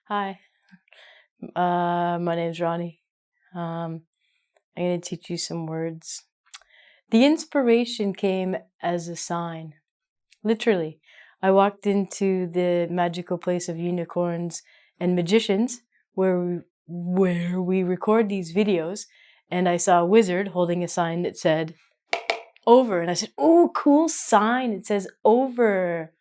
Hi, my name's Ronnie. I'm going to teach you some words. The inspiration came as a sign. Literally, I walked into the magical place of unicorns and magicians where we record these videos, and I saw a wizard holding a sign that said over, and I said, "Oh, cool sign. It says over.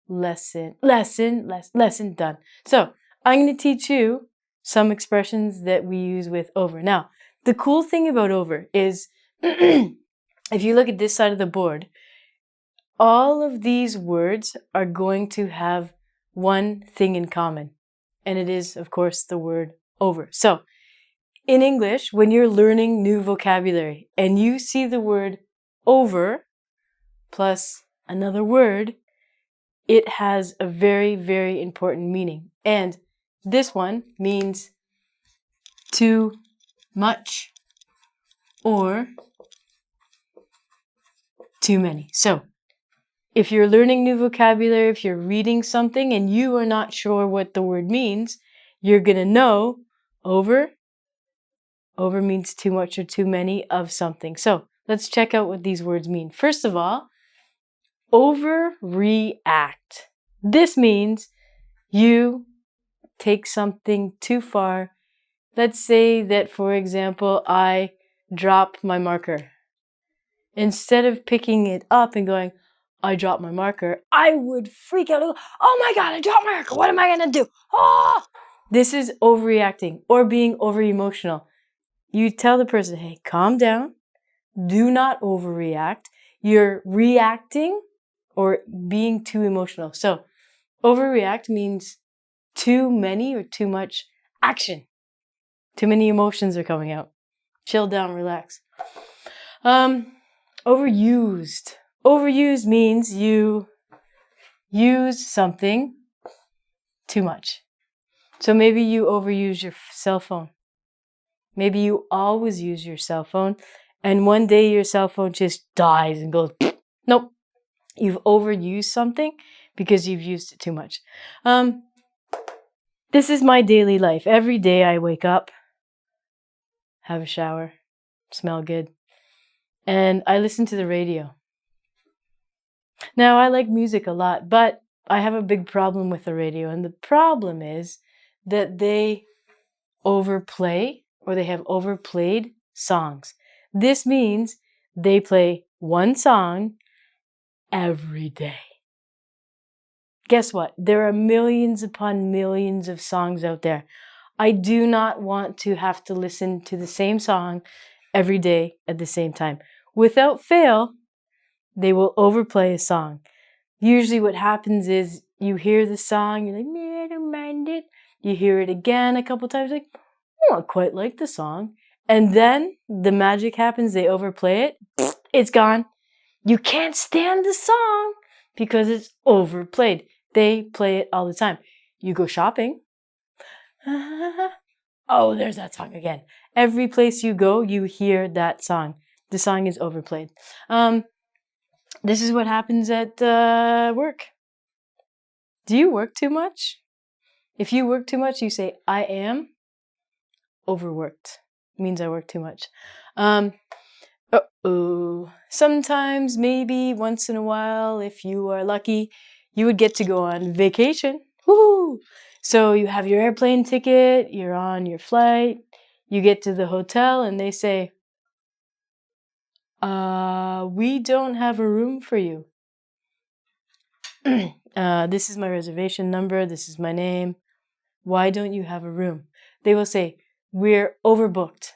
Lesson done." So I'm going to teach you some expressions that we use with over. Now, the cool thing about over is if you look at this side of the board, all of these words are going to have one thing in common, and it is, of course, the word over. So in English, when you're learning new vocabulary and you see the word over plus another word, it has a very, very important meaning. And this one means too much or too many. So if you're learning new vocabulary, if you're reading something and you are not sure what the word means, you're going to know over. Over means too much or too many of something. So let's check out what these words mean. First of all, overreact. This means you take something too far. Let's say that, for example, I drop my marker. Instead of picking it up and going, I dropped my marker, I would freak out and go, oh my God, I dropped my marker. What am I going to do? Oh! This is overreacting or being over-emotional. You tell the person, hey, calm down. Do not overreact. You're reacting or being too emotional. So overreact means too many or too much action. Too many emotions are coming out. Chill down, relax. Overused. Overused means you use something too much. So maybe you overuse your cell phone. Maybe you always use your cell phone, and one day your cell phone just dies and goes, nope. You've overused something because you've used it too much. This is my daily life. Every day I wake up, have a shower, smell good, and I listen to the radio. Now, I like music a lot, but I have a big problem with the radio, and the problem is that they overplay or they have overplayed songs. This means they play one song every day. Guess what? There are millions upon millions of songs out there. I do not want to have to listen to the same song every day at the same time. Without fail, they will overplay a song. Usually what happens is you hear the song, you're like, I don't mind it. You hear it again a couple times, like, oh, I quite like the song. And then the magic happens, they overplay it, it's gone. You can't stand the song because it's overplayed. They play it all the time. You go shopping. Oh, there's that song again. Every place you go, you hear that song. The song is overplayed. This is what happens at work. Do you work too much? If you work too much, you say, I am overworked. It means I work too much. Sometimes, maybe once in a while, if you are lucky, you would get to go on vacation. Woohoo! So you have your airplane ticket, you're on your flight, you get to the hotel and they say, we don't have a room for you. This is my reservation number, this is my name. Why don't you have a room? They will say, we're overbooked.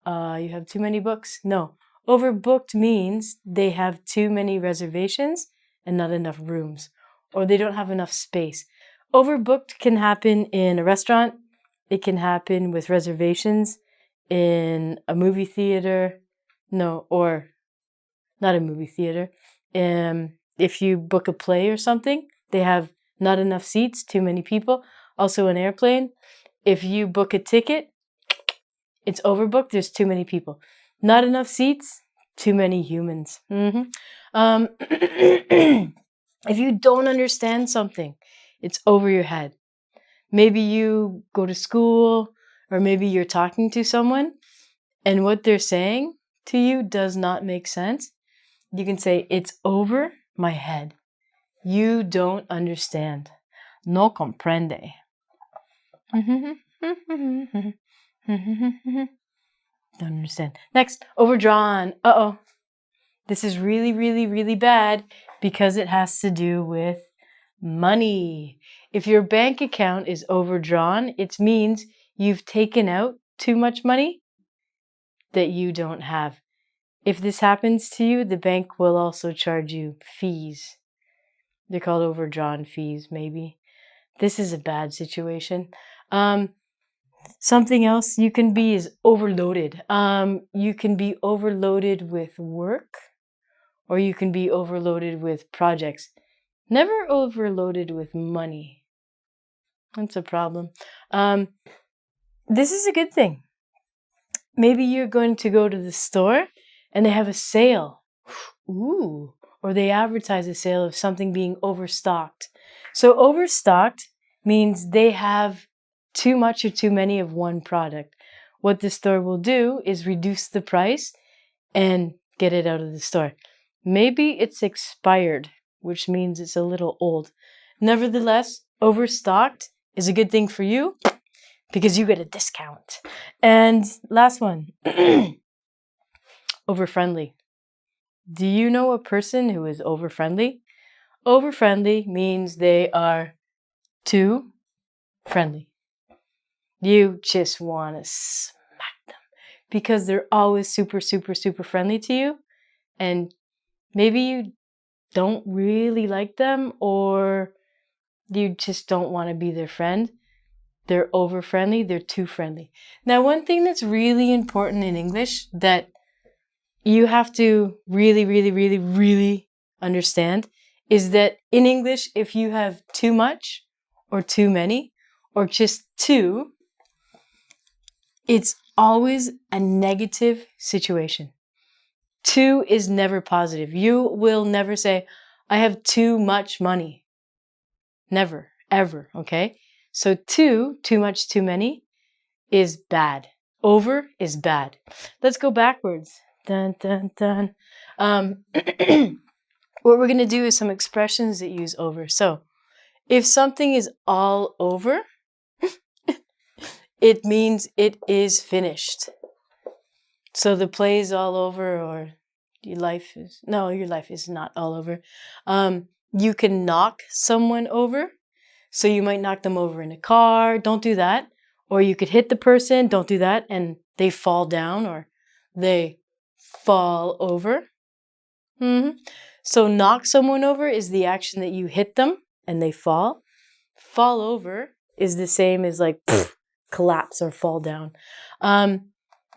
You have too many books? No. Overbooked means they have too many reservations and not enough rooms, or they don't have enough space. Overbooked can happen in a restaurant. It can happen with reservations in a movie theater. No, or not a movie theater. If you book a play or something, they have not enough seats, too many people. Also an airplane. If you book a ticket, it's overbooked, there's too many people. Not enough seats, too many humans. If you don't understand something, It's over your head. Maybe you go to school, or maybe you're talking to someone, and what they're saying to you does not make sense. You can say, it's over my head. You don't understand. No comprende. Don't understand. Next, overdrawn. Uh-oh. This is really, really, really bad because it has to do with money. If your bank account is overdrawn, it means you've taken out too much money that you don't have. If this happens to you, the bank will also charge you fees. They're called overdrawn fees, maybe. This is a bad situation. Something else you can be is overloaded. You can be overloaded with work, or you can be overloaded with projects. Never overloaded with money. That's a problem. This is a good thing. Maybe you're going to go to the store and they have a sale. Ooh. Or they advertise a sale of something being overstocked. So overstocked means they have too much or too many of one product. What the store will do is reduce the price and get it out of the store. Maybe it's expired, which means it's a little old. Nevertheless, overstocked is a good thing for you because you get a discount. And last one, over-friendly. Do you know a person who is over-friendly? Over-friendly means they are too friendly. You just want to smack them because they're always super, super, super friendly to you. And maybe you don't really like them, or you just don't want to be their friend. They're over-friendly. They're too friendly. Now, one thing that's really important in English that you have to really, really, really, really understand is that in English, if you have too much or too many or just two, it's always a negative situation. Too is never positive. You will never say, I have too much money. Never, ever, okay? So too much, too many is bad. Over is bad. Let's go backwards. Dun, dun, dun. What we're going to do is some expressions that use over. So, if something is all over, it means it is finished. So the play is all over, or your life is not all over. You can knock someone over. So you might knock them over in a car. Don't do that. Or you could hit the person. Don't do that. And they fall down, or they fall over. So knock someone over is the action that you hit them and they fall. Fall over is the same as like collapse or fall down.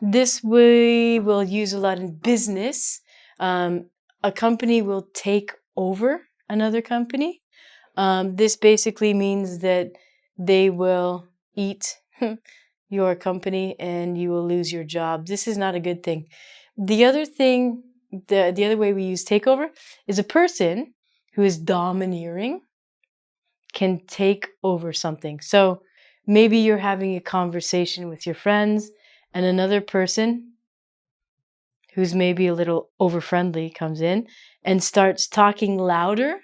This we will use a lot in business. A company will take over another company. This basically means that they will eat your company and you will lose your job. This is not a good thing. The other thing, the other way we use takeover is a person who is domineering can take over something. So maybe you're having a conversation with your friends and another person who's maybe a little over-friendly comes in and starts talking louder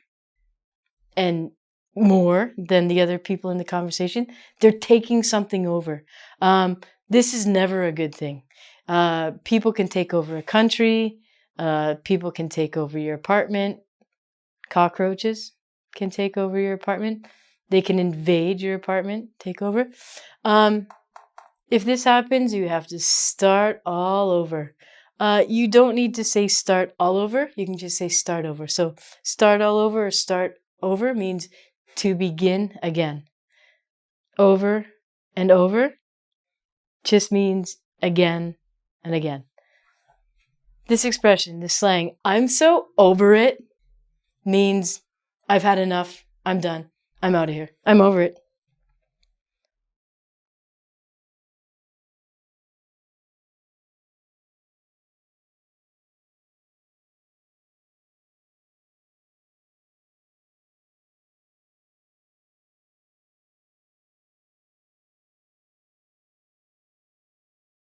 and more than the other people in the conversation. They're taking something over. This is never a good thing. People can take over a country. People can take over your apartment. Cockroaches can take over your apartment. They can invade your apartment, take over. If this happens, you have to start all over. You don't need to say start all over. You can just say start over. So start all over or start over means to begin again. Over and over just means again and again. This expression, this slang, I'm so over it, means I've had enough. I'm done. I'm out of here. I'm over it.